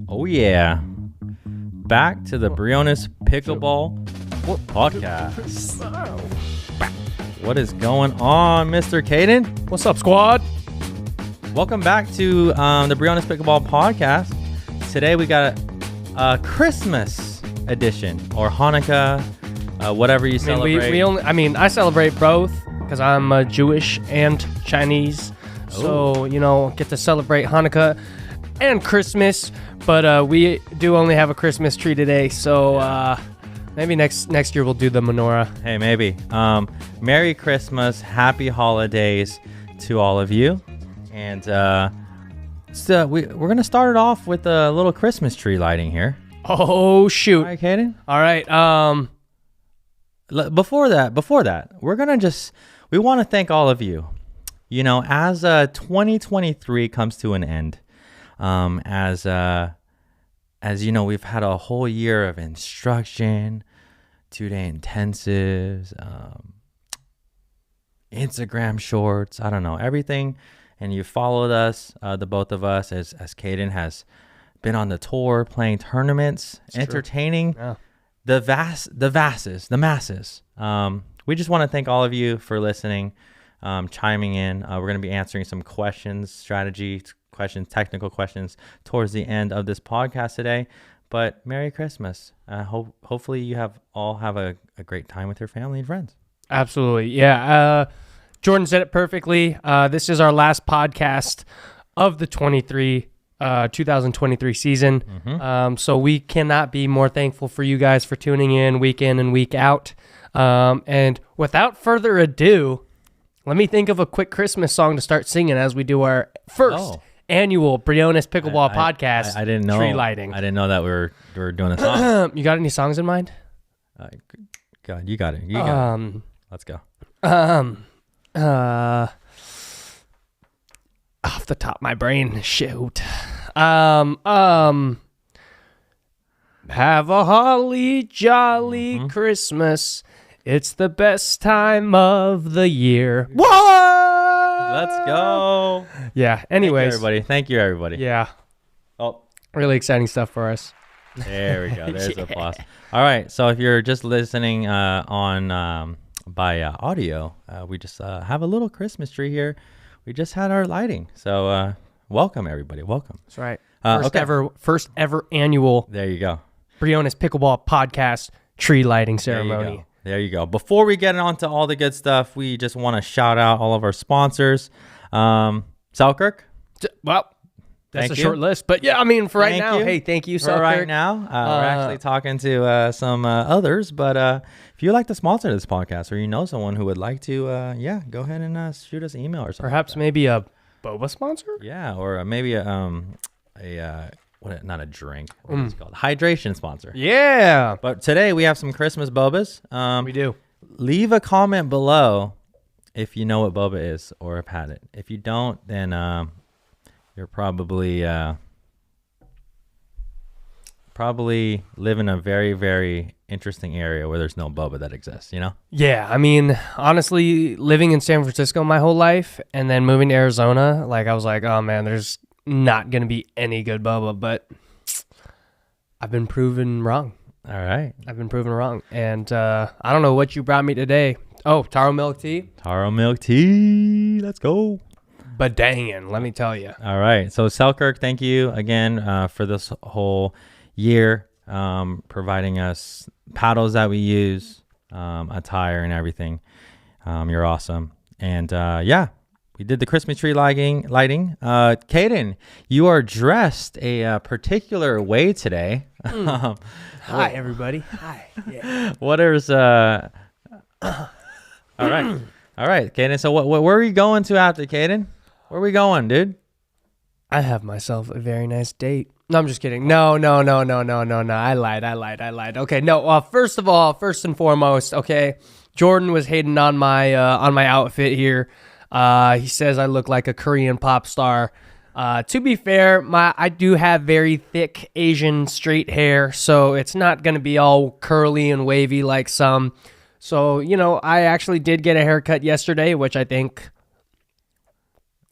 Oh yeah, back to the Briones Pickleball Podcast. What is going on, Mr. Caden? What's up, squad? Welcome back to the Briones Pickleball Podcast. Today we got a Christmas edition or Hanukkah, whatever you celebrate. I celebrate both because I'm Jewish and Chinese. So, get to celebrate Hanukkah and Christmas, but we do only have a Christmas tree today, so maybe next year we'll do the menorah. Hey, maybe. Merry Christmas, Happy Holidays to all of you, and so we're gonna start it off with a little Christmas tree lighting here. Oh shoot! All right, Caden. All right. Before that, we want to thank all of you. As 2023 comes to an end, as you know, we've had a whole year of instruction, 2-day intensives, Instagram shorts, I don't know, everything. And you followed us, the both of us, as Caden has been on the tour, playing tournaments, it's entertaining the masses. We just want to thank all of you for listening, chiming in. We're going to be answering some questions, strategy questions, technical questions towards the end of this podcast today. But Merry Christmas. Hopefully you all have a great time with your family and friends. Absolutely. Yeah. Jordan said it perfectly. This is our last podcast of the 2023 season. Mm-hmm. So we cannot be more thankful for you guys for tuning in and week out. And without further ado, let me think of a quick Christmas song to start singing as we do our first annual Briones Pickleball Podcast. I didn't know tree lighting. I didn't know that we were doing a song. You got any songs in mind? God, you got it. You got it. Let's go. Off the top of my brain, shoot. Have a holly jolly Christmas. It's the best time of the year. What? Let's go. Yeah. Anyways, Thank you, everybody. Yeah. Oh, really exciting stuff for us. there we go. There's applause. All right. So if you're just listening on by audio, we just have a little Christmas tree here. We just had our lighting. So welcome, everybody. Welcome. That's right. First ever annual. There you go. Briones Pickleball Podcast tree lighting ceremony. There you go. Before we get on to all the good stuff, we just want to shout out all of our sponsors. Selkirk. Well, that's a short list, but yeah, for right now, hey, thank you, Selkirk. For right now, we're actually talking to some others, but if you like to sponsor this podcast or you know someone who would like to, go ahead and shoot us an email or something. Perhaps maybe a boba sponsor? Yeah, or maybe not a drink. What is it called? Hydration sponsor. Yeah. But today we have some Christmas bobas. We do. Leave a comment below if you know what boba is or have had it. If you don't, then you're probably live in a very, very interesting area where there's no boba that exists, Yeah, honestly, living in San Francisco my whole life and then moving to Arizona, I was like, oh man, there's not going to be any good boba, but I've been proven wrong. All right. I've been proven wrong. And I don't know what you brought me today. Oh, taro milk tea. Taro milk tea. Let's go. But dang, let me tell you. All right. So Selkirk, thank you again for this whole year, providing us paddles that we use, attire and everything. You're awesome. And we did the Christmas tree lighting. Caden, you are dressed a particular way today. Hi, everybody. Hi. Yeah. What is all right, Caden. So where are you going to after, Caden? Where are we going, dude? I have myself a very nice date. No, I'm just kidding. No. I lied. Okay, no. First and foremost, okay, Jordan was hating on my outfit here. He says I look like a Korean pop star. To be fair, I do have very thick Asian straight hair, so it's not going to be all curly and wavy like some. So, I actually did get a haircut yesterday, which I think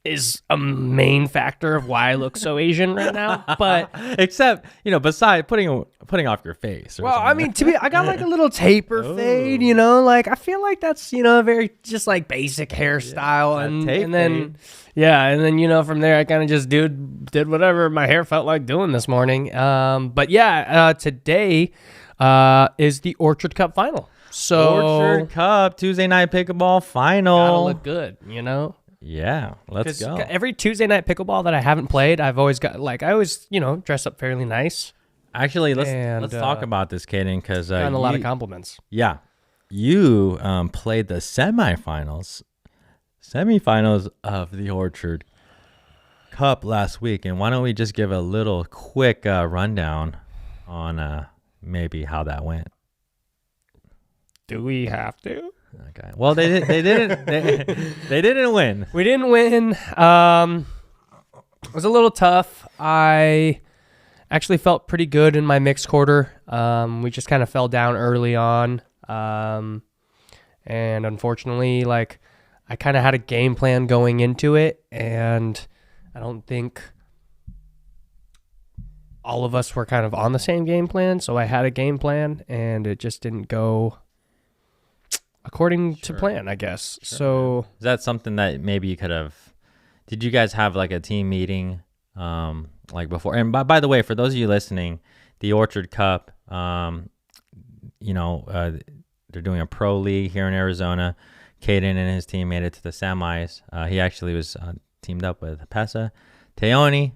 is a main factor of why I look so Asian right now. But except, besides putting off your face. Well, I mean, I got like a little taper fade, like I feel like that's, a very just like basic hairstyle. And then, from there I kind of just did whatever my hair felt like doing this morning. Today is the Orchard Cup final. So Orchard Cup, Tuesday night pickleball final. Gotta look good, Yeah, let's go. Every Tuesday night pickleball that I haven't played, I've always got I always dress up fairly nice. Actually, let's talk about this, Kaden, because gotten a lot of compliments. Yeah, you played the semifinals of the Orchard Cup last week, and why don't we just give a little quick rundown on maybe how that went? Do we have to? Okay. Well, they didn't win. We didn't win. It was a little tough. I actually felt pretty good in my mixed quarter. We just kind of fell down early on. And unfortunately, I kind of had a game plan going into it, and I don't think all of us were kind of on the same game plan. So I had a game plan, and it just didn't go according to plan, I guess. Sure. So is that something that maybe you could have? Did you guys have a team meeting before? And by the way, for those of you listening, the Orchard Cup, they're doing a pro league here in Arizona. Caden and his team made it to the semis. He actually was teamed up with Pesa, Teoni,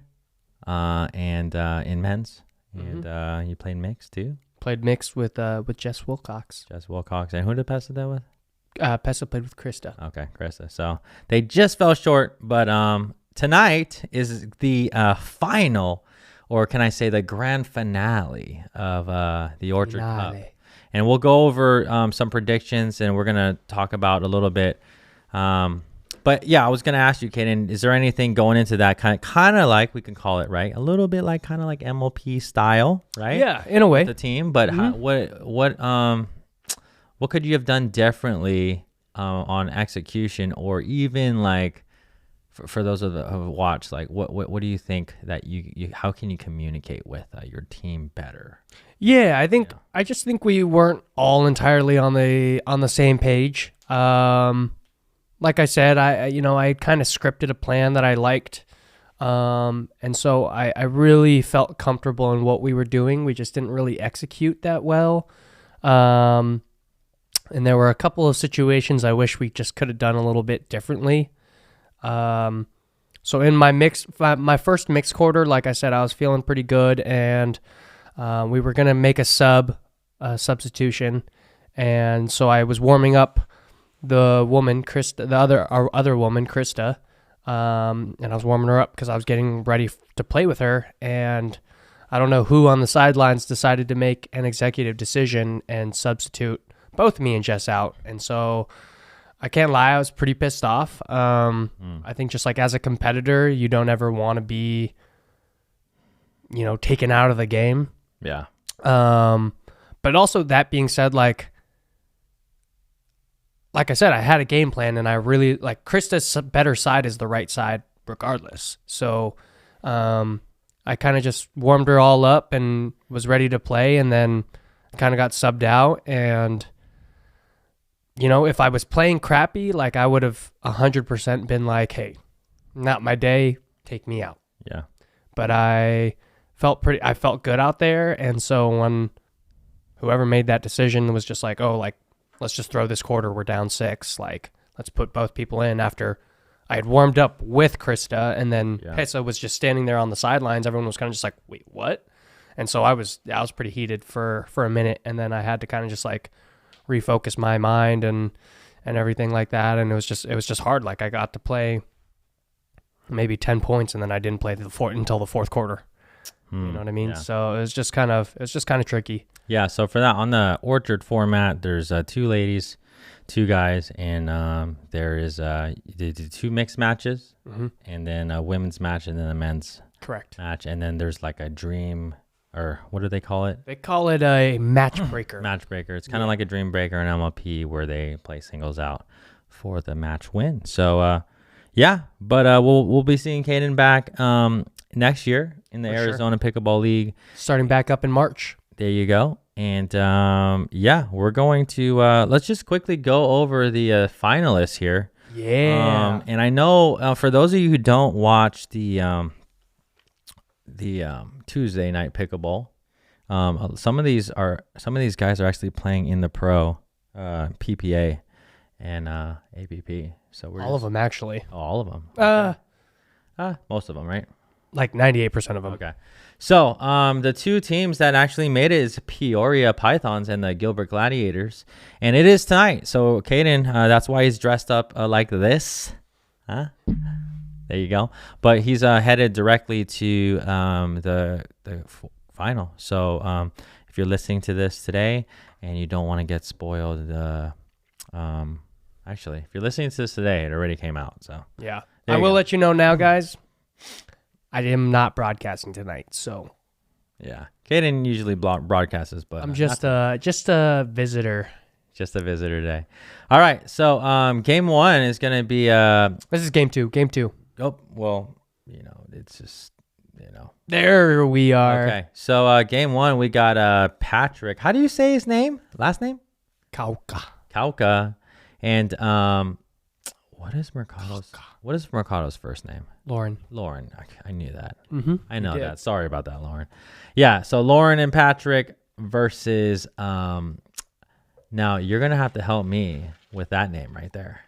and in men's, and you played mixed too. Played mixed with Jess Wilcox. And who did Pesa that with? Pesa played with Krista. Okay, Krista. So they just fell short, but tonight is the final, or can I say the grand finale of the Orchard Cup. And we'll go over some predictions, and we're going to talk about a little bit. But yeah, I was going to ask you, Kaden, is there anything going into that kind of like, we can call it, right? A little bit kind of like MLP style, right? Yeah, in a way. The team, but what could you have done differently on execution, or even for those of who watch, what do you think that you how can you communicate with your team better? Yeah, I just think we weren't all entirely on the same page. Like I said, I kind of scripted a plan that I liked. And so I really felt comfortable in what we were doing. We just didn't really execute that well. And there were a couple of situations I wish we just could have done a little bit differently. So in my first mixed quarter, like I said, I was feeling pretty good, and we were going to make a substitution. And so I was warming up the woman, Krista, our other woman, Krista, and I was warming her up because I was getting ready to play with her, and I don't know who on the sidelines decided to make an executive decision and substitute both me and Jess out, and so I can't lie, I was pretty pissed off. I think just as a competitor, you don't ever want to be, taken out of the game. Yeah. But also, that being said, like I said, I had a game plan, and I really Krista's better side is the right side regardless. So I kind of just warmed her all up and was ready to play, and then kind of got subbed out. And, if I was playing crappy, I would have 100% been like, hey, not my day, take me out. Yeah. But I felt good out there. And so when whoever made that decision was just let's just throw this quarter, we're down 6. Let's put both people in after I had warmed up with Krista, and then Pesa was just standing there on the sidelines. Everyone was kind of just like, wait, what? And so I was pretty heated for a minute, and then I had to kind of just refocus my mind and everything like that. And it was just hard. I got to play maybe 10 points, and then I didn't play until the fourth quarter. You know what I mean? Yeah. So it was just kind of tricky. Yeah. So for that, on the Orchard format, there's 2 ladies, 2 guys, and there is the 2 mixed matches, and then a women's match, and then a men's match, and then there's a dream, or what do they call it? They call it a match breaker. Match breaker. It's kind of like a dream breaker in MLP, where they play singles out for the match win. So Yeah, but we'll be seeing Caden back next year in the Arizona Pickleball League. Starting back up in March. There you go. And we're going to let's just quickly go over the finalists here. Yeah. And I know for those of you who don't watch the Tuesday night pickleball, some of these guys are actually playing in the pro PPA and APP. So we're all of them actually. Oh, all of them. Okay. Most of them, right? Like 98% of them. Okay. So the two teams that actually made it is Peoria Pythons and the Gilbert Gladiators, and it is tonight. So Caden, that's why he's dressed up like this. Huh? There you go. But he's headed directly to the final. So if you're listening to this today and you don't want to get spoiled, actually, if you're listening to this today, it already came out. So yeah, I will let you know now, guys. I am not broadcasting tonight, so yeah. Caden usually broadcasts, but I'm just a visitor. Just a visitor today. All right, so game one is gonna be this is game two. Game two. Oh well, it's just there we are. Okay, so game one we got Patrick. How do you say his name? Last name? Kauka. And what is Mercado's first name? Lauren. I knew that. Mm-hmm. I know that. Sorry about that, Lauren. Yeah. So Lauren and Patrick versus. Now you're gonna have to help me with that name right there.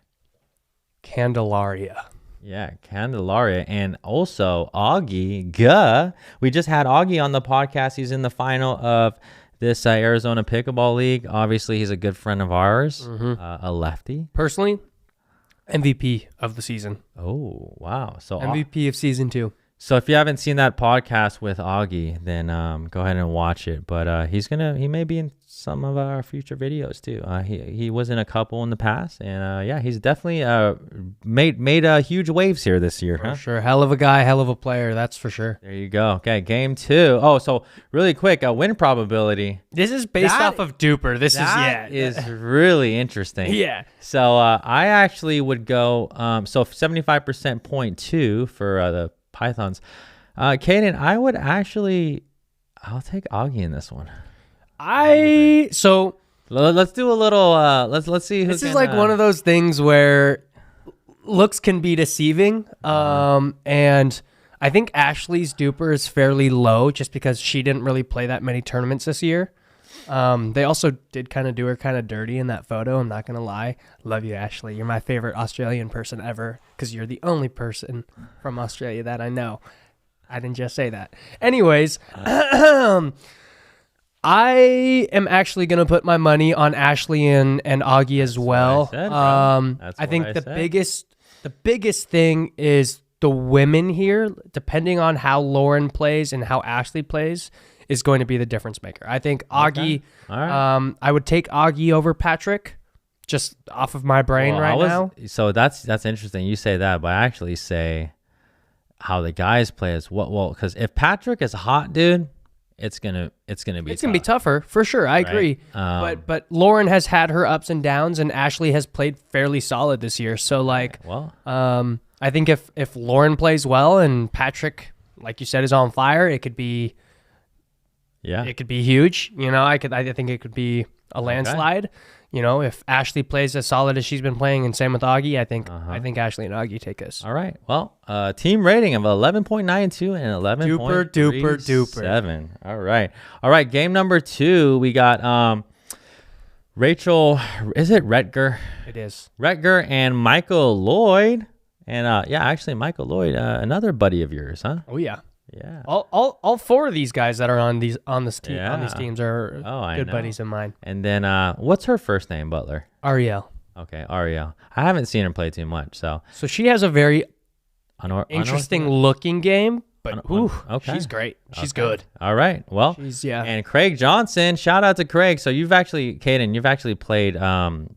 Candelaria. Yeah, Candelaria, and also Augie. We just had Augie on the podcast. He's in the final of this Arizona Pickleball League. Obviously, he's a good friend of ours. A lefty. Personally, MVP of the season. Oh, wow. So MVP of season 2. So if you haven't seen that podcast with Augie, then go ahead and watch it. But he may be in some of our future videos too. He was in a couple in the past, and he's definitely made huge waves here this year. For sure, hell of a guy, hell of a player, that's for sure. There you go. Okay, game 2. Oh, so really quick, win probability. This is based off of Duper. This is really interesting. Yeah. So I actually would go. So 75% 0.2 for the Pythons. Caden, I'll take Augie in this one. So let's do a little let's see who this is like one of those things where looks can be deceiving. And I think Ashley's duper is fairly low just because she didn't really play that many tournaments this year. They also did kind of do her kind of dirty in that photo. I'm not going to lie. Love you, Ashley. You're my favorite Australian person ever because you're the only person from Australia that I know. I didn't just say that. Anyways, I am actually going to put my money on Ashley and Augie as well. I think the biggest thing is the women here, depending on how Lauren plays and how Ashley plays, is going to be the difference maker. I think Augie, I would take Augie over Patrick just off of my brain now. So that's interesting. You say that, but I actually say how the guys play is because if Patrick is hot, dude, it's gonna be tougher for sure. I agree. But Lauren has had her ups and downs, and Ashley has played fairly solid this year. So I think if Lauren plays well and Patrick, like you said, is on fire, it could be. Yeah, it could be huge. I think it could be a landslide. If Ashley plays as solid as she's been playing, and same with Augie, I think Ashley and Augie take us. All right. Well, team rating of 11.92 and 11.37. All right. Game number 2, we got Rachel. Is it Retger? It is Retger and Michael Lloyd, and actually Michael Lloyd, another buddy of yours, huh? Oh yeah. Yeah. All 4 of these guys that are on these teams are good buddies of mine. And then what's her first name, Butler? Ariel. Okay, Ariel. I haven't seen her play too much, so she has a very interesting looking game, but she's great. She's good. All right. Well, and Craig Johnson, shout out to Craig. So Caden, you've actually played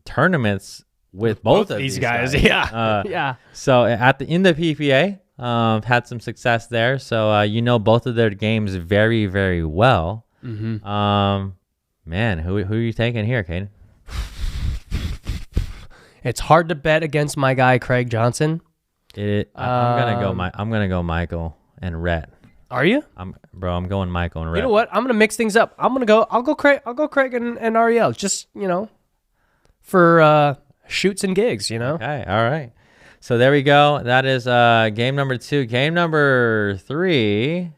tournaments with both of these guys. Yeah. So in the PPA, had some success there, so both of their games very, very well. Man, who are you taking here, Caden? It's hard to bet against my guy Craig Johnson. I'm gonna go Michael and Rhett. Are you? I'm going Michael and Rhett. You know what? I'm gonna mix things up. I'll go Craig and Ariel. Just for shoots and gigs. Okay. All right. So there we go. That is game number 2. Game number 3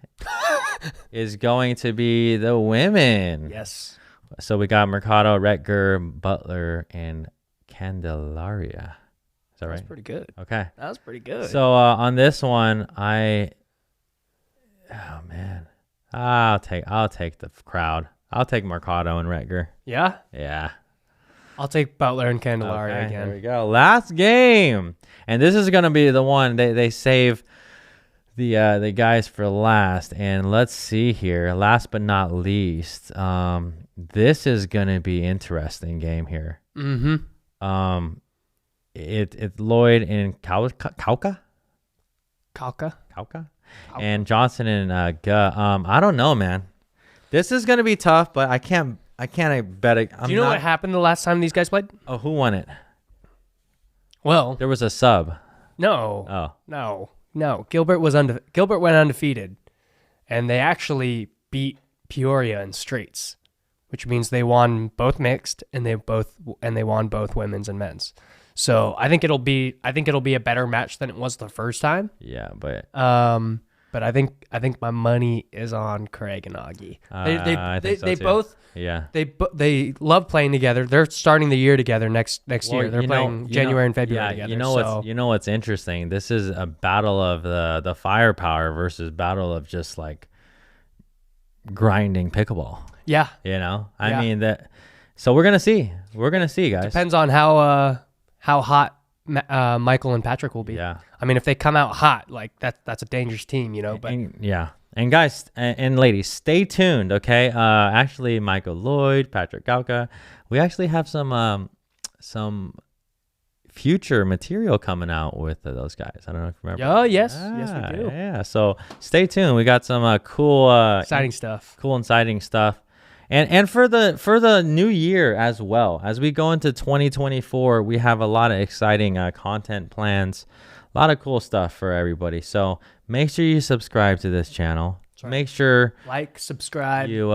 is going to be the women. Yes. So we got Mercado, Retger, Butler, and Candelaria. Is that right? That's pretty good. Okay. That was pretty good. So on this one, oh man, I'll take the crowd. I'll take Mercado and Retger. Yeah. Yeah. I'll take Butler and Candelaria again. There we go. Last game, and this is gonna be the one they save the guys for last. And let's see here. Last but not least, this is gonna be interesting game here. Mm-hmm. It's Lloyd and Kauka, and Johnson and Guh. I don't know, man. This is gonna be tough, but I can't bet it. Do you know what happened the last time these guys played? Oh, who won it? Well, there was a sub. No. Oh. No. Gilbert went undefeated, and they actually beat Peoria in straights, which means they won both mixed and they won both women's and men's. So I think it'll be a better match than it was the first time. Yeah, but I think my money is on Craig and Augie. They love playing together. They're starting the year together next year. They're playing January and February together. You know what's interesting? This is a battle of the firepower versus battle of just like grinding pickleball. Yeah. I mean that. So we're gonna see. Guys. Depends on how hot Michael and Patrick will be. Yeah. I mean, if they come out hot, like that's a dangerous team, But and guys and ladies, stay tuned. Okay. Actually, Michael Lloyd, Patrick Gauka, we actually have some future material coming out with those guys. I don't know if you remember. Oh yes, yes we do. Yeah. So stay tuned. We got some cool, exciting stuff. Cool, exciting stuff. And for the new year as well, as we go into 2024, we have a lot of exciting content plans, a lot of cool stuff for everybody. So make sure you subscribe to this channel. Right. Make sure subscribe, you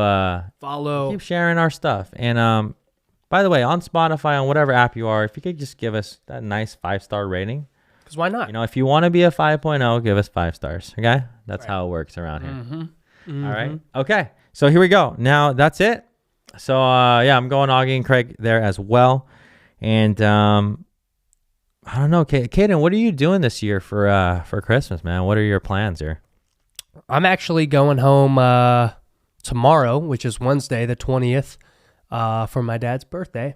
follow, keep sharing our stuff. And by the way, on Spotify, on whatever app you are, if you could just give us that nice 5-star rating. Because why not? If you want to be a 5.0, give us 5 stars. Okay, that's how it works around here. Mm-hmm. All right. Okay. So here we go. Now that's it. So I'm going Augie and Craig there as well. And I don't know, Caden, what are you doing this year for Christmas, man? What are your plans here? I'm actually going home tomorrow, which is Wednesday, the 20th, for my dad's birthday.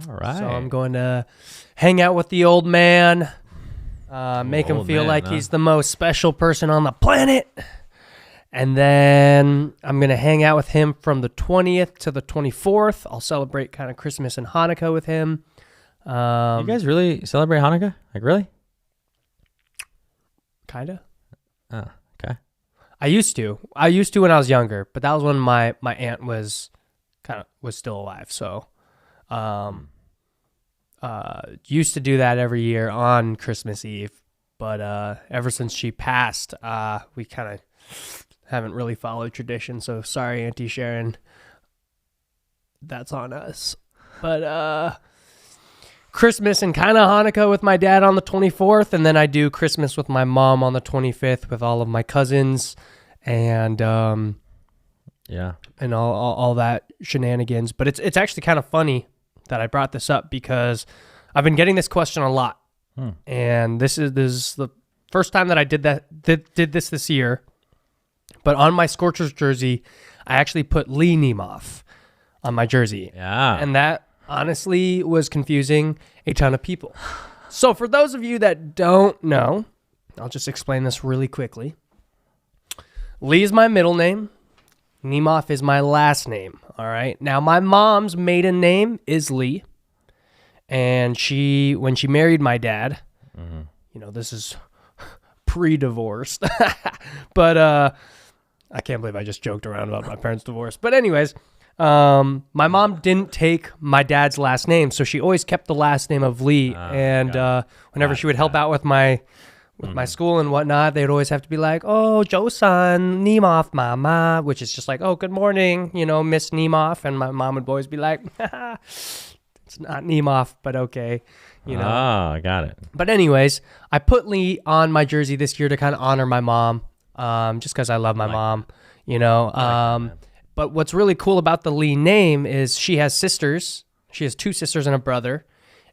All right. So I'm going to hang out with the old man, make him feel like he's the most special person on the planet. And then I'm going to hang out with him from the 20th to the 24th. I'll celebrate kind of Christmas and Hanukkah with him. You guys really celebrate Hanukkah? Like, really? Kind of. Oh, okay. I used to when I was younger, but that was when my aunt was still alive. So, used to do that every year on Christmas Eve. But ever since she passed, we kind of haven't really followed tradition, so sorry, Auntie Sharon. That's on us. But Christmas and kind of Hanukkah with my dad on the 24th, and then I do Christmas with my mom on the 25th with all of my cousins, and and all that shenanigans. But it's actually kind of funny that I brought this up because I've been getting this question a lot, and this is the first time that I did this year. But on my Scorchers jersey, I actually put Lee Nemeth on my jersey. Yeah. And that honestly was confusing a ton of people. So for those of you that don't know, I'll just explain this really quickly. Lee is my middle name. Nemeth is my last name. All right. Now, my mom's maiden name is Lee. And when she married my dad, this is pre-divorce. But I can't believe I just joked around about my parents' divorce. But anyways, my mom didn't take my dad's last name, so she always kept the last name of Lee. Whenever she would help out with my with my school and whatnot, they'd always have to be like, "Oh, Joe-san, Nemoff, mama," which is just like, "Oh, good morning, Miss Nemoff," and my mom would always be like, "It's not Nemoff, but okay." Oh, I got it. But anyways, I put Lee on my jersey this year to kind of honor my mom, just because I love my mom, But what's really cool about the Lee name is she has sisters. She has 2 sisters and a brother,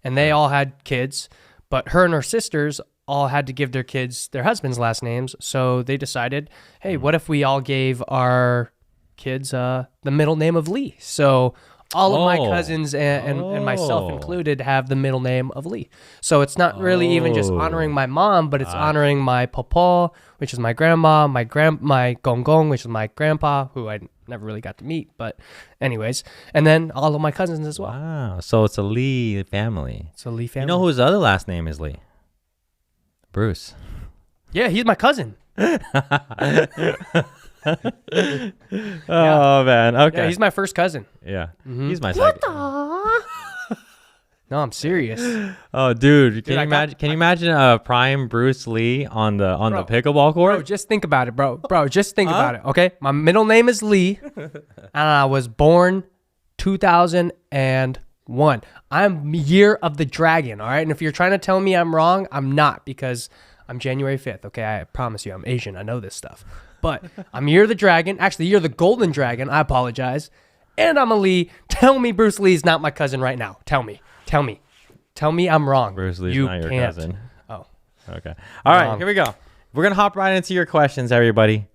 and they all had kids. But her and her sisters all had to give their kids their husbands' last names. So they decided, hey, what if we all gave our kids the middle name of Lee? So all of my cousins and myself included have the middle name of Lee. So it's not really even just honoring my mom, but it's honoring my papa, which is my grandma, my gong, which is my grandpa, who I never really got to meet. But anyways, and then all of my cousins as well. Wow. So it's a Lee family. It's a Lee family. You know whose other last name is Lee? Bruce. Yeah, he's my cousin. Oh, man. Okay. Yeah, he's my first cousin. Yeah. He's my second. No, I'm serious. Oh, dude. Can you imagine prime Bruce Lee on the pickleball court? Bro, just think about it, bro. Just think about it, okay? My middle name is Lee, and I was born 2001. I'm year of the dragon, all right? And if you're trying to tell me I'm wrong, I'm not, because I'm January 5th, okay? I promise you, I'm Asian. I know this stuff. But I'm year of the dragon. Actually, year of the golden dragon. I apologize. And I'm a Lee. Tell me Bruce Lee's not my cousin right now. Tell me I'm wrong. Bruce Lee's not your cousin. Oh. Okay. All right, here we go. We're going to hop right into your questions, everybody.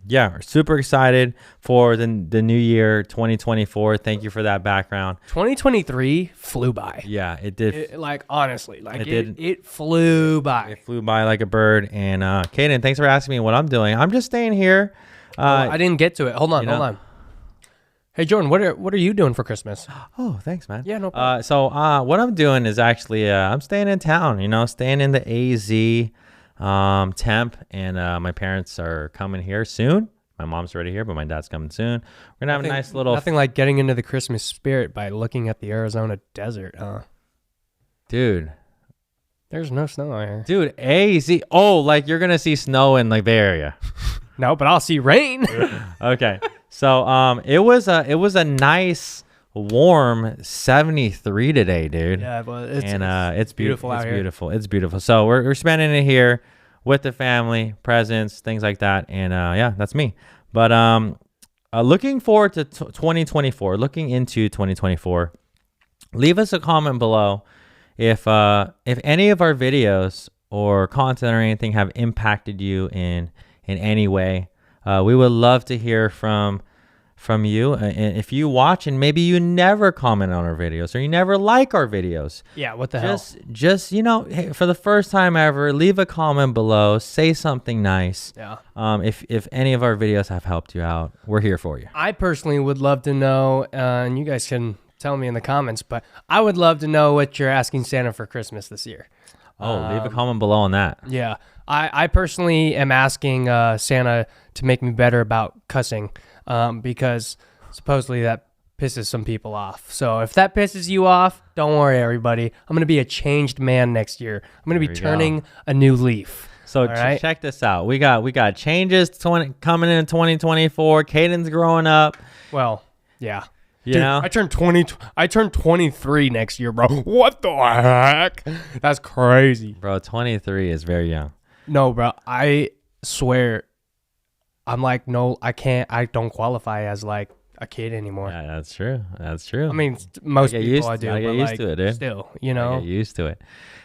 Yeah, we're super excited for the new year, 2024. Thank you for that background. 2023 flew by. Yeah, it did. Honestly, it flew by. It flew by like a bird. And Kaden, thanks for asking me what I'm doing. I'm just staying here. I didn't get to it. Hold on. Hey, Jordan, what are you doing for Christmas? Oh, thanks, man. Yeah, no problem. So what I'm doing is actually I'm staying in town, staying in the AZ temp, and my parents are coming here soon. My mom's already here, but my dad's coming soon. We're gonna have a nice little nothing like getting into the Christmas spirit by looking at the Arizona desert. Dude, there's no snow out here. Dude, AZ. Oh, like you're gonna see snow in like Bay Area. No, but I'll see rain. Okay. So it was a nice warm 73 today, dude. Yeah, well, it's beautiful out here. It's beautiful. So we're spending it here with the family, presents, things like that. And yeah, that's me. But looking forward to 2024, looking into 2024. Leave us a comment below if any of our videos or content or anything have impacted you in any way. We would love to hear from you. And if you watch and maybe you never comment on our videos or you never like our videos. Yeah, what the hell? Just hey, for the first time ever, leave a comment below. Say something nice. Yeah. If any of our videos have helped you out, we're here for you. I personally would love to know, and you guys can tell me in the comments, but I would love to know what you're asking Santa for Christmas this year. Oh, leave a comment below on that. Yeah. I personally am asking Santa to make me better about cussing because supposedly that pisses some people off. So if that pisses you off, don't worry, everybody. I'm going to be a changed man next year. I'm going to be turning a new leaf. So check this out. We got changes coming in 2024. Caden's growing up. Well, yeah. You know? I turned 23 next year, bro. What the heck? That's crazy. Bro, 23 is very young. No, bro. I swear. I'm like, no, I can't. I don't qualify as like a kid anymore. Yeah, that's true. That's true. I mean, most people I do. I get used to it, dude. Still, you know. I get used to it.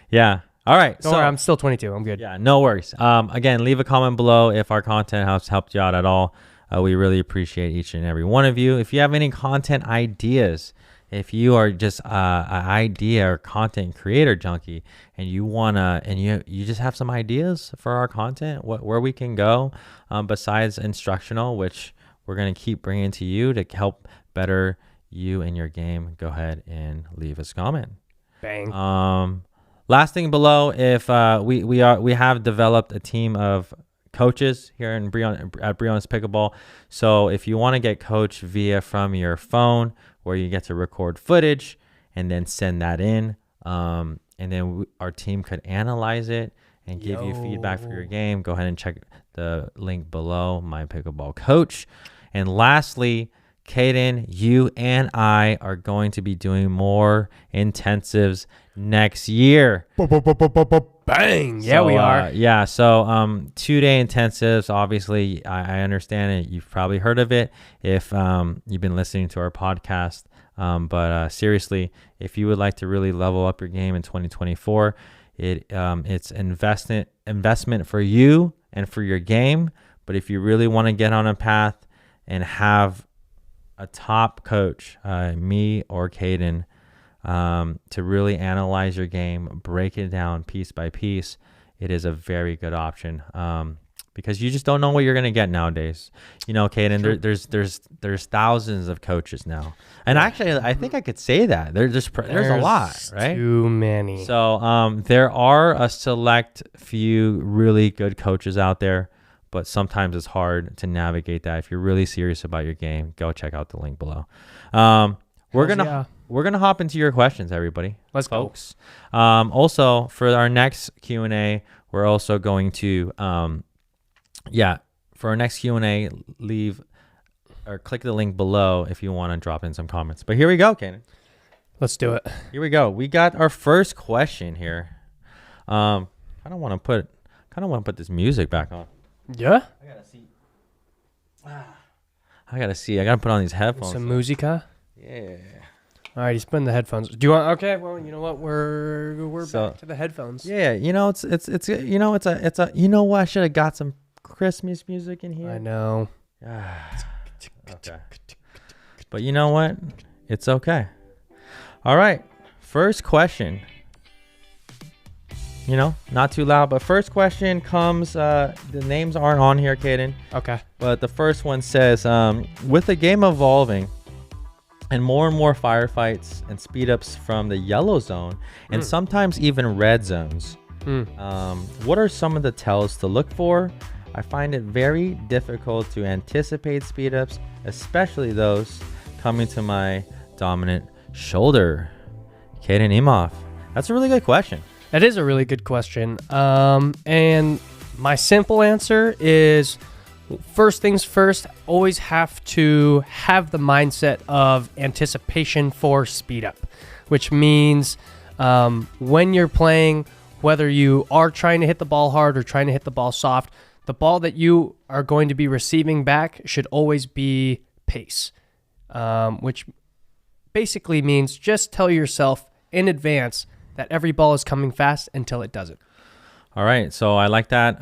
Yeah. All right. Don't worry, I'm still 22. I'm good. Yeah, no worries. Again, leave a comment below if our content has helped you out at all. We really appreciate each and every one of you. If you have any content ideas, if you are just an idea or content creator junkie and you wanna and you just have some ideas for our content, where we can go besides instructional, which we're gonna keep bringing to you to help better you in your game, go ahead and leave us a comment. Bang. Last thing below, if we have developed a team of coaches here at Briones Pickleball. So if you want to get coached from your phone, where you get to record footage and then send that in, and then our team could analyze it and give you feedback for your game. Go ahead and check the link below, My Pickleball Coach. And lastly, Caden, you and I are going to be doing more intensives next year. Bang! Yeah, we are. Yeah, so 2-day intensives. Obviously, I understand it. You've probably heard of it if you've been listening to our podcast. But seriously, if you would like to really level up your game in 2024, it's investment for you and for your game. But if you really want to get on a path and have a top coach, me or Caden, to really analyze your game, break it down piece by piece, it is a very good option. Because you just don't know what you're gonna get nowadays. You know, Caden, there's thousands of coaches now, and actually, I think I could say that there's a lot, right? Too many. So there are a select few really good coaches out there, but sometimes it's hard to navigate that. If you're really serious about your game, go check out the link below. We're gonna hop into your questions, everybody. Let's go. Folks. Also, for our next Q&A, we're also going to for our next Q&A, leave or click the link below if you want to drop in some comments. But here we go, Caden. Let's do it. Here we go. We got our first question here. I don't want to put this music back on. Yeah. I gotta put on these headphones. Some musica. Yeah. All right, he's putting the headphones. Do you want? Okay, well, you know what? We're back to the headphones. Yeah, you know it's you know it's a you know what? I should have got some Christmas music in here. I know. Okay. But you know what? It's okay. All right. First question. You know, not too loud, but first question comes, the names aren't on here, Caden. Okay. But the first one says, with the game evolving and more firefights and speed ups from the yellow zone and sometimes even red zones, what are some of the tells to look for? I find it very difficult to anticipate speed ups, especially those coming to my dominant shoulder. Caden Imhoff. That's a really good question. That is a really good question. And my simple answer is, first things first, always have to have the mindset of anticipation for speed up, which means when you're playing, whether you are trying to hit the ball hard or trying to hit the ball soft, the ball that you are going to be receiving back should always be pace, which basically means just tell yourself in advance that every ball is coming fast until it doesn't. All right. So I like that.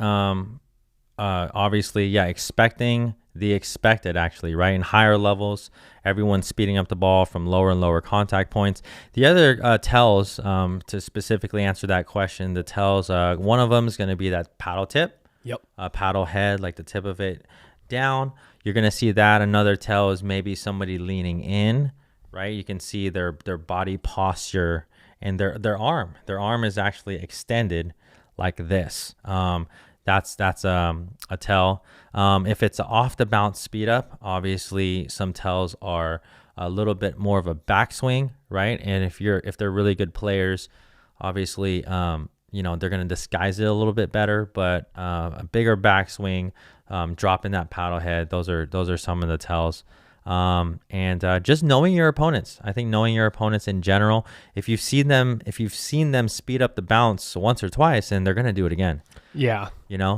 Obviously, expecting the expected, actually, right? In higher levels, everyone's speeding up the ball from lower and lower contact points. The other tells, to specifically answer that question, the tells, one of them is going to be that paddle tip. Yep. Paddle head, like the tip of it down. You're going to see that. Another tell is maybe somebody leaning in, right? You can see their body posture and their arm. Their arm is actually extended like this. That's a tell. If it's an off the bounce speed up, obviously some tells are a little bit more of a backswing, right? And if they're really good players, obviously they're going to disguise it a little bit better, but a bigger backswing, dropping that paddle head, those are some of the tells. And just knowing your opponents. I think knowing your opponents in general, if you've seen them speed up the bounce once or twice, and they're going to do it again. Yeah.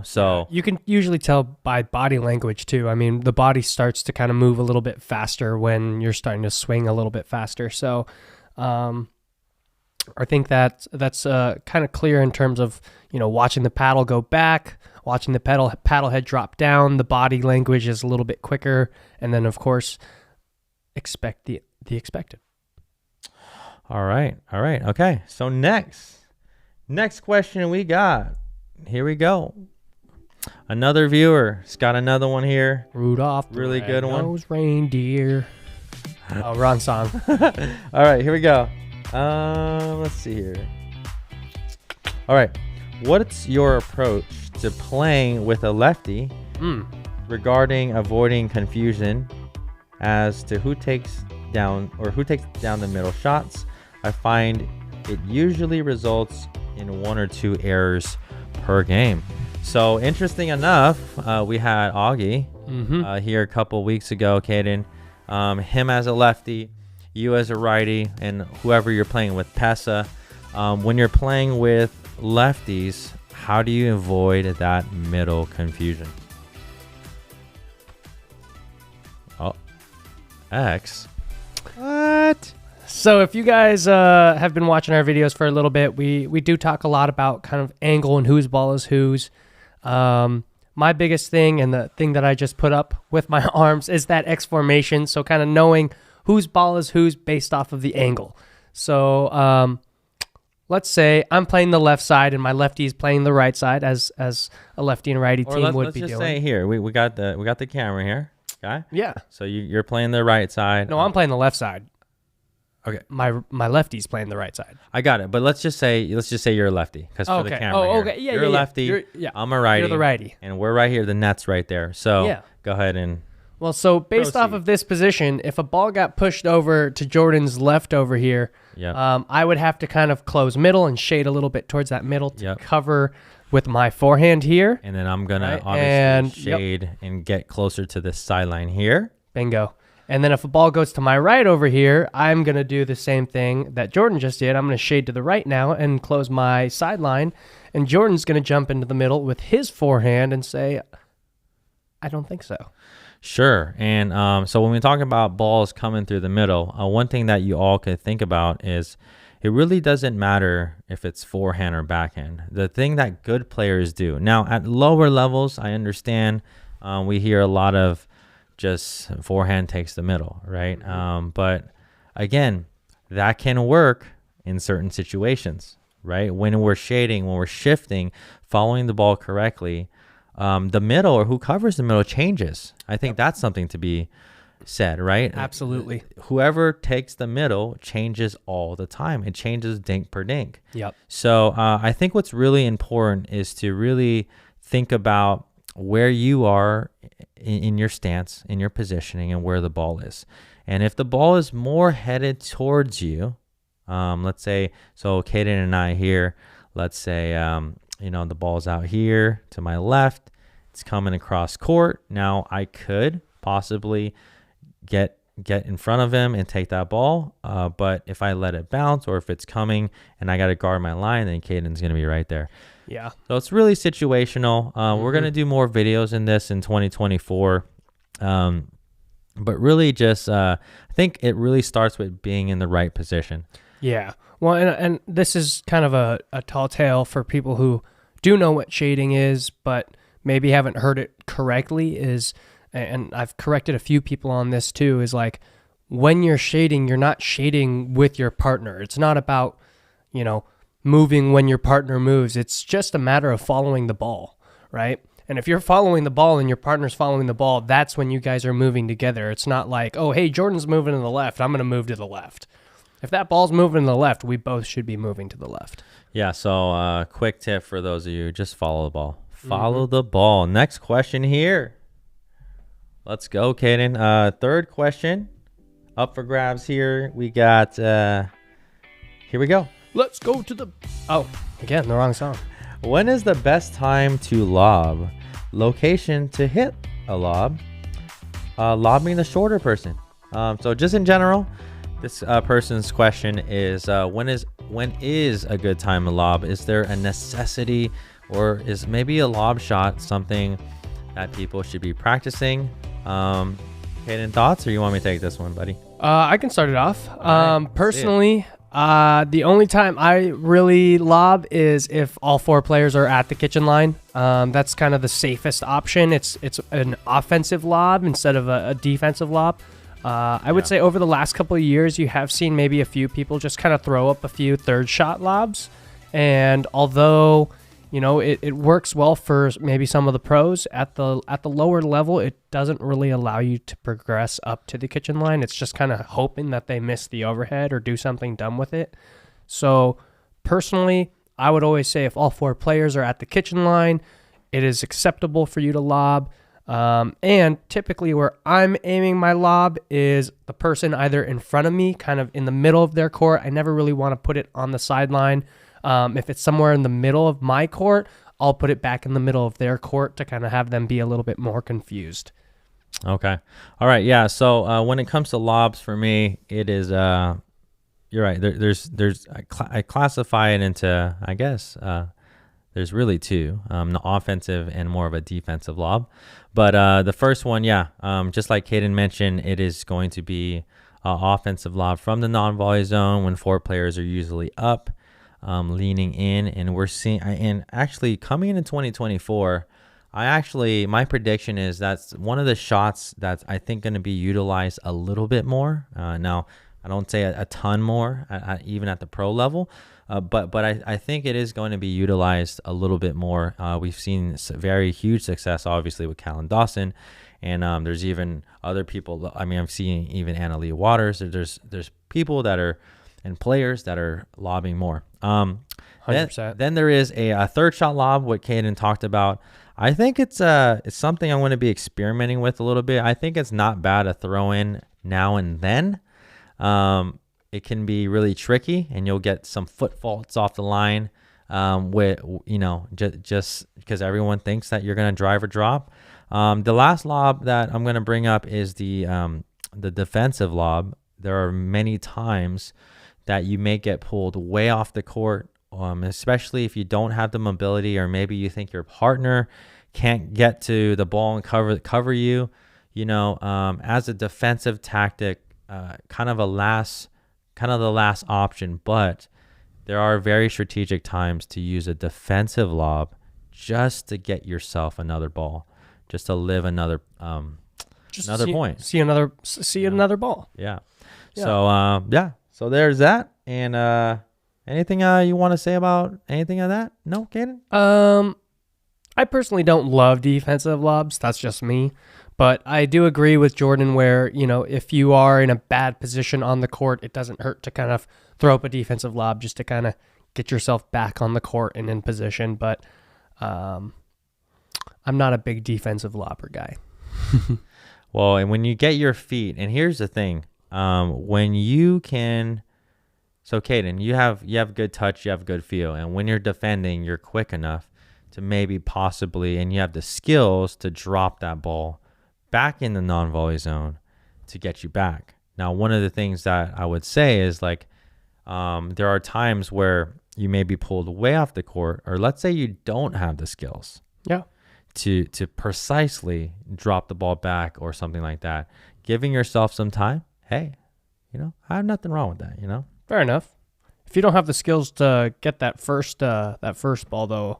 So you can usually tell by body language too. I mean, the body starts to kind of move a little bit faster when you're starting to swing a little bit faster. So, I think that's kind of clear in terms of, watching the paddle go back, watching the paddle head drop down. The body language is a little bit quicker. And then, of course, expect the expected. All right. Okay. So next question we got. Here we go. Another viewer's got another one here. Rudolph, really good one. Reindeer. Oh, wrong song. All right, here we go. Let's see here. All right. What's your approach to playing with a lefty regarding avoiding confusion as to who takes down the middle shots? I find it usually results in 1 or 2 errors per game. So interesting enough, we had Augie here a couple weeks ago, Caden. Him as a lefty, you as a righty, and whoever you're playing with, Pesa. When you're playing with lefties, how do you avoid that middle confusion? Oh, X. What? So if you guys have been watching our videos for a little bit, we do talk a lot about kind of angle and whose ball is whose. My biggest thing, and the thing that I just put up with my arms, is that X formation. So kind of knowing whose ball is whose based off of the angle. So let's say I'm playing the left side and my lefty is playing the right side, as a lefty and righty team would be doing. Let's just say here we got the camera here, okay? Yeah. So you're playing the right side. No, I'm playing the left side. Okay. My lefty's playing the right side. I got it, but let's just say you're a lefty, because for the camera. Oh, here, okay. Yeah, you're a lefty. I'm a righty. You're the righty, and we're right here. The net's right there. So go ahead and. Well, so based off of this position, if a ball got pushed over to Jordan's left over here, I would have to kind of close middle and shade a little bit towards that middle to cover with my forehand here. And then I'm gonna obviously shade and get closer to this sideline here. Bingo. And then if a ball goes to my right over here, I'm going to do the same thing that Jordan just did. I'm going to shade to the right now and close my sideline. And Jordan's going to jump into the middle with his forehand and say, I don't think so. Sure. And so when we talk about balls coming through the middle, one thing that you all could think about is it really doesn't matter if it's forehand or backhand. The thing that good players do. Now, at lower levels, I understand we hear a lot of just forehand takes the middle, right? But again, that can work in certain situations, right? When we're shading, when we're shifting, following the ball correctly, the middle or who covers the middle changes. I think that's something to be said, right? Absolutely. Whoever takes the middle changes all the time. It changes dink per dink. Yep. So I think what's really important is to really think about where you are in your stance, in your positioning, and where the ball is. And if the ball is more headed towards you, let's say, so Caden and I here, let's say, the ball's out here to my left, it's coming across court. Now I could possibly get in front of him and take that ball. But if I let it bounce, or if it's coming and I got to guard my line, then Caden's going to be right there. Yeah. So it's really situational. We're going to do more videos in this in 2024. But really just, I think it really starts with being in the right position. Yeah. Well, and this is kind of a tall tale for people who do know what shading is, but maybe haven't heard it correctly, and I've corrected a few people on this too, is like when you're shading, you're not shading with your partner. It's not about, moving when your partner moves. It's just a matter of following the ball, right? And if you're following the ball and your partner's following the ball, that's when you guys are moving together. It's not like, oh, hey, Jordan's moving to the left, I'm going to move to the left. If that ball's moving to the left, we both should be moving to the left. Yeah, so quick tip for those of you, just follow the ball. Follow the ball. Next question here. Let's go, Caden. Third question up for grabs here. We got, here we go. Let's go to the... Oh, again, the wrong song. When is the best time to lob? Location to hit a lob. Lobbing the shorter person. So just in general, this person's question is, when is a good time to lob? Is there a necessity, or is maybe a lob shot something that people should be practicing? Hayden, thoughts, or you want me to take this one, buddy? I can start it off. Right, personally, the only time I really lob is if all 4 players are at the kitchen line. That's kind of the safest option. It's an offensive lob instead of a defensive lob. I would say over the last couple of years, you have seen maybe a few people just kind of throw up a few third shot lobs. And although, it works well for maybe some of the pros, at the lower level, it doesn't really allow you to progress up to the kitchen line. It's just kind of hoping that they miss the overhead or do something dumb with it. So personally, I would always say if all 4 players are at the kitchen line, it is acceptable for you to lob. And typically where I'm aiming my lob is the person either in front of me, kind of in the middle of their court. I never really want to put it on the sideline. If it's somewhere in the middle of my court, I'll put it back in the middle of their court to kind of have them be a little bit more confused. Okay. All right. Yeah. So when it comes to lobs for me, it is you're right. I classify it into, I guess, there's really two, the offensive and more of a defensive lob. But the first one, just like Caden mentioned, it is going to be offensive lob from the non-volley zone when 4 players are usually up, leaning in, and we're seeing. And actually, coming into 2024, my prediction is that's one of the shots that's I think going to be utilized a little bit more. Now, I don't say a ton more, even at the pro level. But I think it is going to be utilized a little bit more. We've seen very huge success, obviously, with Callan Dawson, and there's even other people. I mean, I'm seeing even Annalie Waters. There's people that are and players that are lobbing more. 100%. Then there is a third shot lob, what Caden talked about. I think it's something I'm going to be experimenting with a little bit. I think it's not bad to throw in now and then. It can be really tricky, and you'll get some foot faults off the line with just because everyone thinks that you're going to drive or drop. The last lob that I'm going to bring up is the defensive lob. There are many times that you may get pulled way off the court, especially if you don't have the mobility, or maybe you think your partner can't get to the ball and cover you. As a defensive tactic, kind of the last option, but there are very strategic times to use a defensive lob just to get yourself another ball, just to live another point. See another ball. Yeah. So there's that. And anything you want to say about anything of that? No, Caden? I personally don't love defensive lobs. That's just me. But I do agree with Jordan where, if you are in a bad position on the court, it doesn't hurt to kind of throw up a defensive lob just to kind of get yourself back on the court and in position. But I'm not a big defensive lobber guy. Well, and when you get your feet, and here's the thing, when you can, so Caden, you have good touch, you have good feel, and when you're defending, you're quick enough to maybe possibly, and you have the skills to drop that ball back in the non-volley zone to get you back. Now, one of the things that I would say is there are times where you may be pulled way off the court, or let's say you don't have the skills to precisely drop the ball back or something like that. Giving yourself some time, hey, I have nothing wrong with that, Fair enough. If you don't have the skills to get that first ball, though,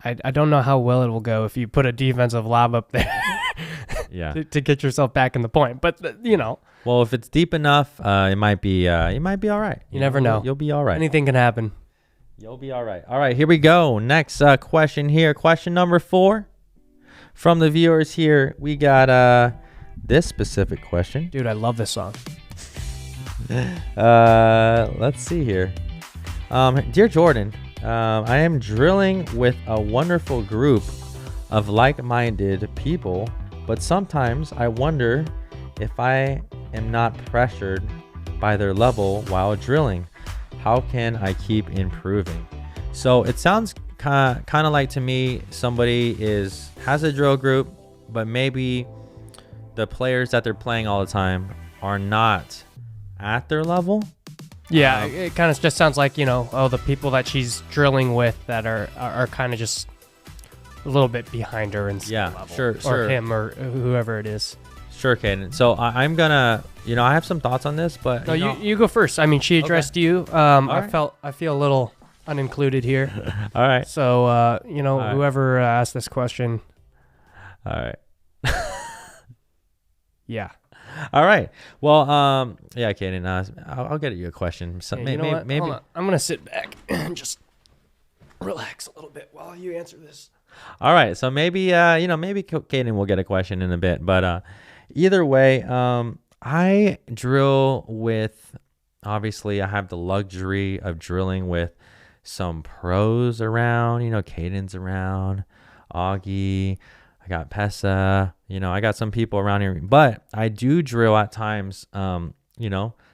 I don't know how well it will go if you put a defensive lob up there. Yeah. to get yourself back in the point. But well, if it's deep enough, it might be all right. You never know. You'll be all right. Anything can happen. You'll be all right. All right, here we go. Next question here. Question number 4 from the viewers here. We got this specific question. Dude, I love this song. Let's see here. Dear Jordan, I am drilling with a wonderful group of like-minded people, but sometimes I wonder if I am not pressured by their level while drilling. How can I keep improving? So it sounds kind of like to me somebody has a drill group, but maybe the players that they're playing all the time are not at their level. Yeah, it kind of just sounds like, the people that she's drilling with that are kind of just a little bit behind her in skill level. Sure. Or him or whoever it is. Sure, Caden. So I'm going to, I have some thoughts on this, but... No, you go first. I mean, she addressed you. I feel a little unincluded here. All right. So, right. Whoever asked this question. All right. Yeah. All right. Well, Caden, I'll get you a question. So maybe. Hold on. I'm going to sit back and just relax a little bit while you answer this. All right. So maybe Caden will get a question in a bit, but either way, I drill with, obviously I have the luxury of drilling with some pros around, Caden's around, Augie, I got Pesa, I got some people around here, but I do drill at times.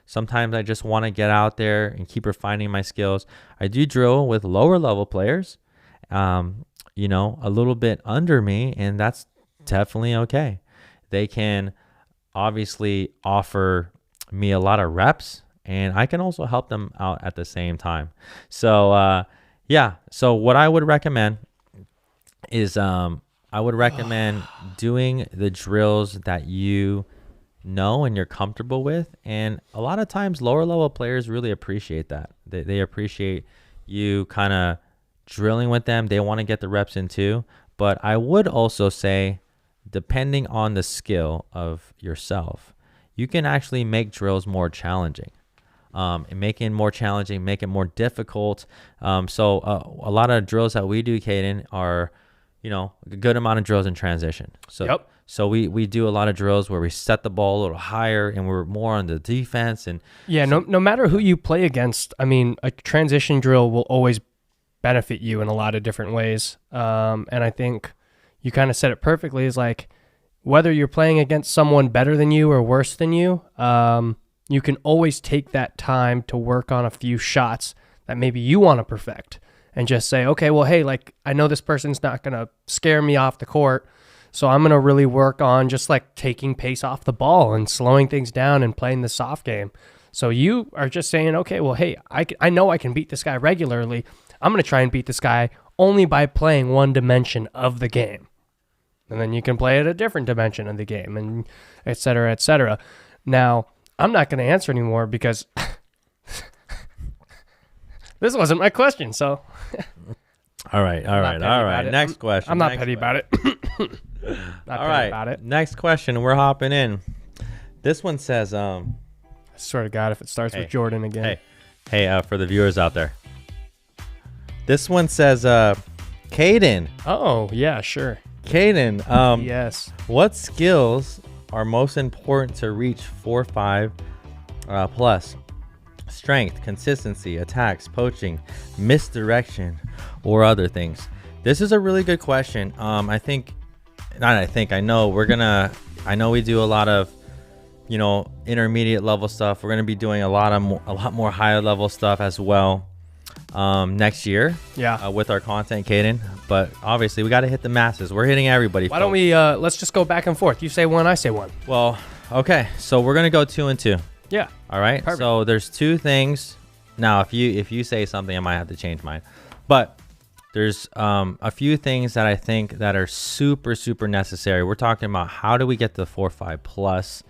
Sometimes I just want to get out there and keep refining my skills. I do drill with lower level players, a little bit under me, and that's definitely okay. They can obviously offer me a lot of reps, and I can also help them out at the same time. So, So what I would recommend is doing the drills that you know and you're comfortable with. And a lot of times lower level players really appreciate that. They appreciate you kind of drilling with them. They want to get the reps in too. But I would also say, depending on the skill of yourself, you can actually make drills more challenging. And make it more challenging, make it more difficult. So a lot of drills that we do, Caden, are, a good amount of drills in transition. So we do a lot of drills where we set the ball a little higher and we're more on the defense. And no matter who you play against, I mean, a transition drill will always benefit you in a lot of different ways. And I think you kind of said it perfectly, is like, whether you're playing against someone better than you or worse than you, you can always take that time to work on a few shots that maybe you want to perfect and just say, okay, well, hey, like, I know this person's not going to scare me off the court, so I'm going to really work on just like taking pace off the ball and slowing things down and playing the soft game. So you are just saying, okay, well, hey, I know I can beat this guy regularly. I'm going to try and beat this guy only by playing one dimension of the game. And then you can play at a different dimension of the game, and et cetera, et cetera. Now, I'm not going to answer anymore because this wasn't my question. So, all right. Next question. I'm not petty about it. All right. Next question. We're hopping in. This one says, I swear to God, if it starts with Jordan again. Hey, for the viewers out there. This one says, Caden. Oh, yeah, sure. Caden. Yes. What skills are most important to reach 4-5 plus? Strength, consistency, attacks, poaching, misdirection, or other things? This is a really good question. I know we do a lot of, intermediate level stuff. We're going to be doing a lot more higher level stuff as well next year. With our content, Caden. But obviously we got to hit the masses. We're hitting everybody. Why don't we let's just go back and forth. You say one, I say one. Well, okay. So we're going to go 2 and 2. Yeah. All right. Perfect. So there's 2 things. Now, if you say something, I might have to change mine. But there's a few things that I think that are super, super necessary. We're talking about how do we get to the 4-5 plus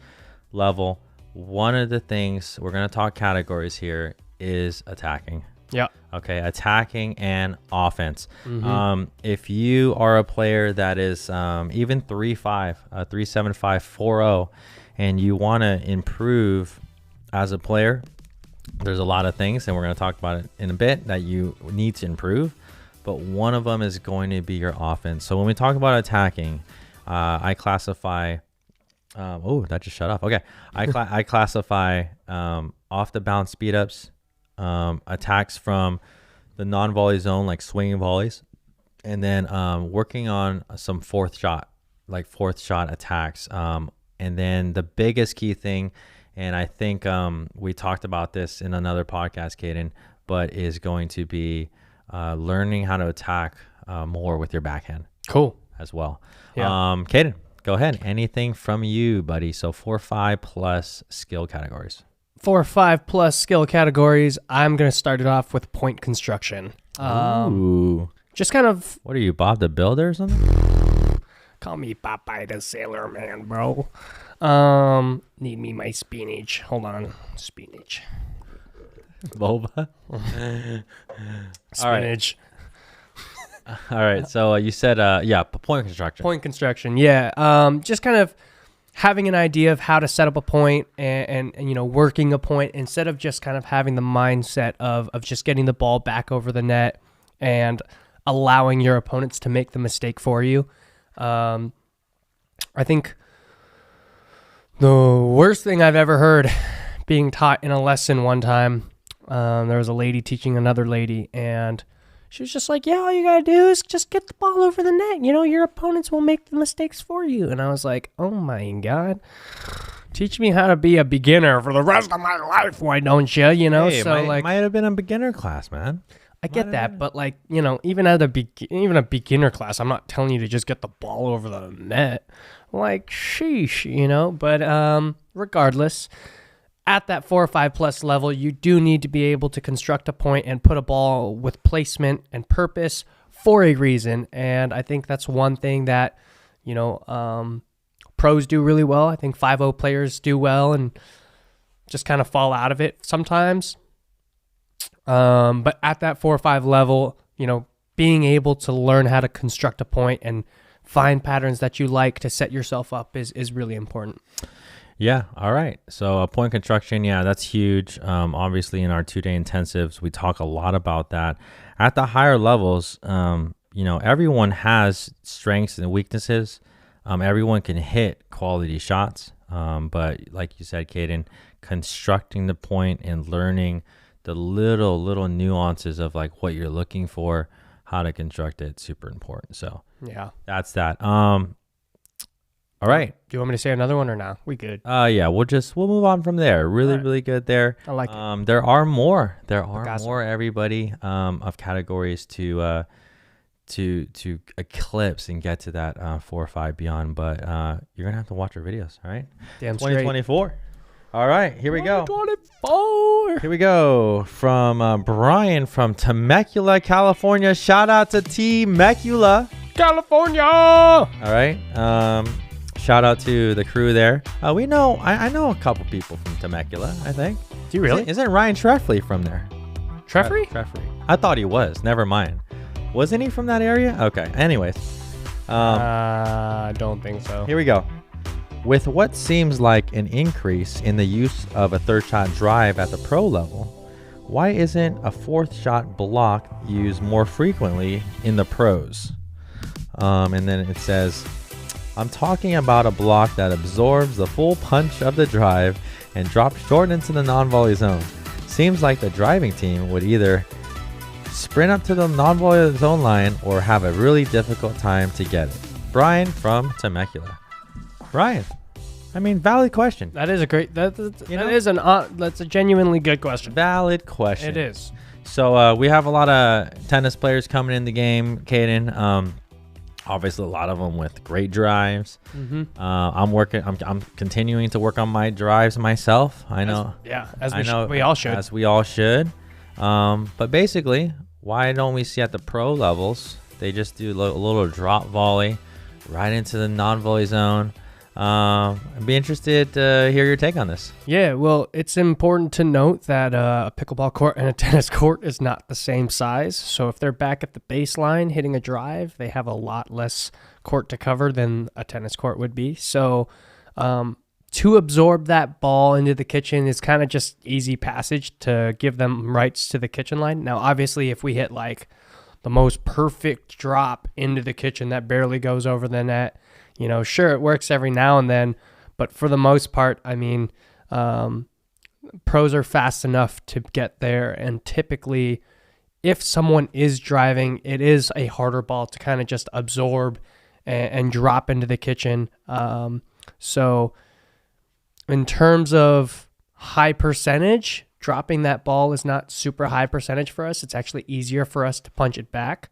level. One of the things, we're going to talk categories here, is attacking. Yeah. Okay. Attacking and offense. Mm-hmm. If you are a player that is even 3-5, 3-7-5, 4-0, and you want to improve as a player, there's a lot of things, and we're going to talk about it in a bit, that you need to improve. But one of them is going to be your offense. So when we talk about attacking, I classify. That just shut off. Okay, I classify off the bounce speed ups, attacks from the non-volley zone, like swinging volleys, and then working on some fourth shot attacks. And then the biggest key thing, and I think we talked about this in another podcast, Caden, but is going to be learning how to attack more with your backhand. Cool. As well. Yeah. Caden, go ahead. Anything from you, buddy? So 4-5 plus skill categories. 4-5 plus skill categories. I'm going to start it off with point construction. Ooh. Just kind of... What are you, Bob the Builder or something? Call me Popeye the Sailor Man, bro. Need me my spinach. Hold on. Spinach. Boba? Spinach. All right. So you said, point construction. Point construction, yeah. Just kind of having an idea of how to set up a point and working a point, instead of just kind of having the mindset of just getting the ball back over the net and allowing your opponents to make the mistake for you. I think the worst thing I've ever heard being taught in a lesson one time, there was a lady teaching another lady, and She was just like, yeah, all you got to do is just get the ball over the net. You know, your opponents will make the mistakes for you. And I was like, oh, my God. Teach me how to be a beginner for the rest of my life. Why don't you? You know, hey, might have been a beginner class, man. I get that, but like, you know, even a beginner class, I'm not telling you to just get the ball over the net. Like, sheesh, you know. But regardless, at that 4 or 5 plus level, you do need to be able to construct a point and put a ball with placement and purpose for a reason. And I think that's one thing that, you know, pros do really well. I think 5-0 players do well and just kind of fall out of it sometimes. But at that 4 or 5 level, you know, being able to learn how to construct a point and find patterns that you like to set yourself up is really important. Yeah. All right. So point construction. Yeah, that's huge. Obviously in our 2-day intensives, we talk a lot about that. At the higher levels, you know, everyone has strengths and weaknesses. Everyone can hit quality shots. But like you said, Caden, constructing the point and learning the little nuances of like what you're looking for, how to construct it, super important. So yeah, that's that. All right. Do you want me to say another one or no? We good? Yeah, we'll move on from there. Really good there. I like it. There are more, everybody, of categories to eclipse and get to that 4 or 5 beyond. But you're gonna have to watch our videos. All right. Damn 2024. Straight. All right, here we go. 2024. Here we go from Brian from Temecula, California. Shout out to Temecula, California. All right. Shout out to the crew there. I know a couple people from Temecula, I think. Do you really? Isn't Ryan Treffley from there? Treffley? Treffley. I thought he was. Never mind. Wasn't he from that area? Okay. Anyways. I don't think so. Here we go. With what seems like an increase in the use of a third shot drive at the pro level, why isn't a fourth shot block used more frequently in the pros? And then it says, I'm talking about a block that absorbs the full punch of the drive and drops short into the non-volley zone. Seems like the driving team would either sprint up to the non-volley zone line or have a really difficult time to get it. Brian from Temecula. Brian, I mean, valid question. That is a great. That's a genuinely good question. Valid question. It is. So we have a lot of tennis players coming in the game, Caden. Obviously, a lot of them with great drives. Mm-hmm. I'm continuing to work on my drives myself. I know. We all should. As we all should. But basically, why don't we see at the pro levels? They just do a little drop volley right into the non-volley zone. I'd be interested to hear your take on this. Yeah, well, it's important to note that a pickleball court and a tennis court is not the same size. So if they're back at the baseline hitting a drive, they have a lot less court to cover than a tennis court would be. So to absorb that ball into the kitchen is kind of just easy passage to give them rights to the kitchen line. Now, obviously, if we hit like the most perfect drop into the kitchen that barely goes over the net, you know, sure, it works every now and then, but for the most part, I mean, pros are fast enough to get there, and typically, if someone is driving, it is a harder ball to kind of just absorb and drop into the kitchen. So in terms of high percentage, dropping that ball is not super high percentage for us. It's actually easier for us to punch it back.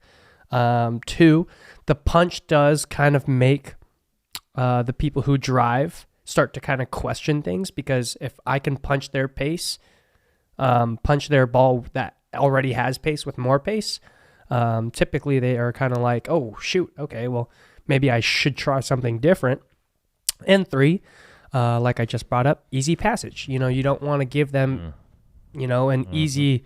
2, the punch does kind of make the people who drive start to kind of question things, because if I can punch their pace, punch their ball that already has pace with more pace, typically they are kind of like, oh, shoot, okay, well, maybe I should try something different. And 3, like I just brought up, easy passage. You know, you don't want to give them, an easy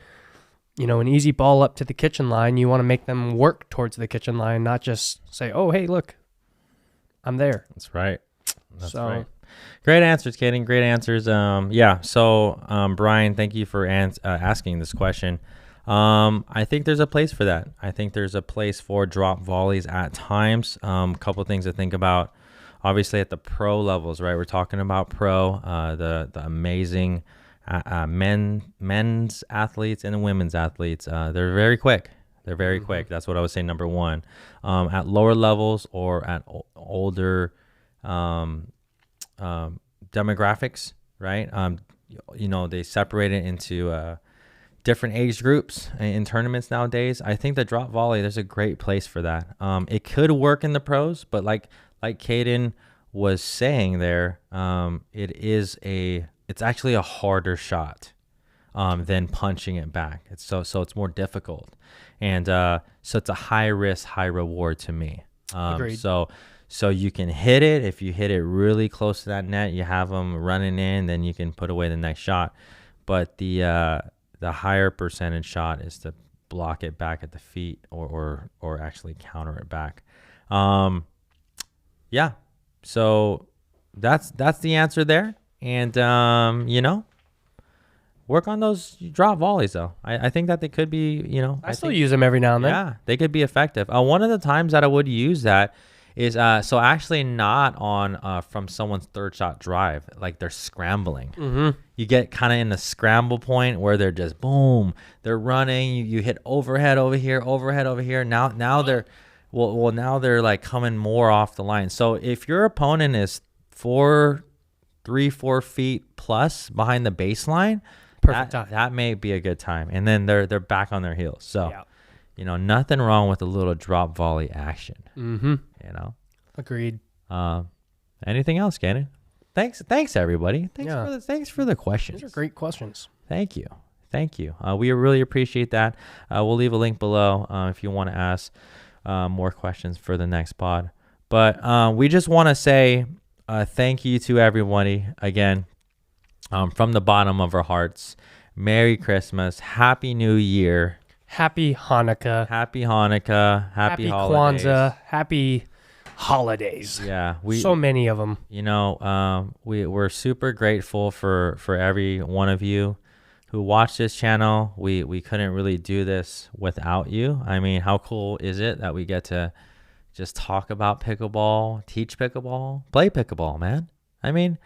ball up to the kitchen line. You want to make them work towards the kitchen line, not just say, oh, hey, look, I'm there. That's right. That's right. Great answers, Kaden. Great answers. So Brian, thank you for asking this question. I think there's a place for that. I think there's a place for drop volleys at times. A couple things to think about. Obviously, at the pro levels, right? We're talking about pro, the amazing men's athletes and the women's athletes. They're very quick. They're very quick. That's what I would say. Number one, at lower levels or at older demographics, right? They separate it into different age groups in tournaments nowadays. I think the drop volley, there's a great place for that. It could work in the pros, but like Caden was saying there, it's actually a harder shot than punching it back. So it's more difficult, and so it's a high risk, high reward to me. Agreed. So you can hit it. If you hit it really close to that net, you have them running in, then you can put away the next shot. But the higher percentage shot is to block it back at the feet or actually counter it back. Yeah. So that's the answer there. And work on those drop volleys though. I think that they could be, I still use them every now and then. Yeah, they could be effective. One of the times that I would use that is so actually not on from someone's third shot drive, like they're scrambling. Mm-hmm. You get kind of in the scramble point where they're just boom, they're running. You hit overhead over here. Now they're now they're like coming more off the line. So if your opponent is 4 feet plus behind the baseline, perfect time. That may be a good time. And then they're back on their heels. So nothing wrong with a little drop volley action. Mm-hmm. Agreed. Agreed. Anything else, Gannon? Thanks everybody. Thanks for the questions. These are great questions. Thank you. We really appreciate that. We'll leave a link below if you want to ask more questions for the next pod. But we just want to say thank you to everybody again from the bottom of our hearts. Merry Christmas. Happy New Year. Happy Hanukkah. Happy Hanukkah. Happy holidays. Kwanzaa. Happy holidays. Yeah, so many of them. We're super grateful for every one of you who watch this channel. We couldn't really do this without you. I mean, how cool is it that we get to just talk about pickleball, teach pickleball, play pickleball, man? I mean,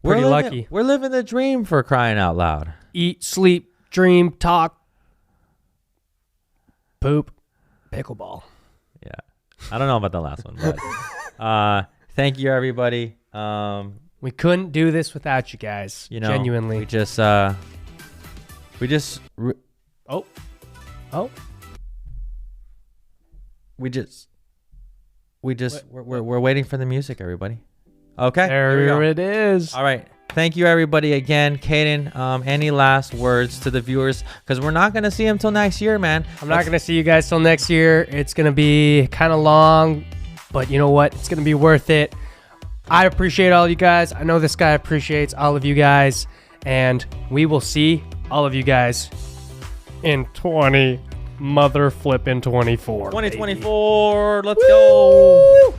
Pretty lucky. We're living the dream, for crying out loud. Eat, sleep, dream, talk, poop, pickleball. Yeah. I don't know about the last one, but thank you, everybody. We couldn't do this without you guys. Genuinely. We're waiting for the music, everybody. Okay. There it is. All right. Thank you, everybody, again. Caden, any last words to the viewers? Because we're not going to see them till next year, man. I'm not going to see you guys till next year. It's going to be kind of long, but you know what? It's going to be worth it. I appreciate all you guys. I know this guy appreciates all of you guys. And we will see all of you guys in 2024. 2024. Let's go.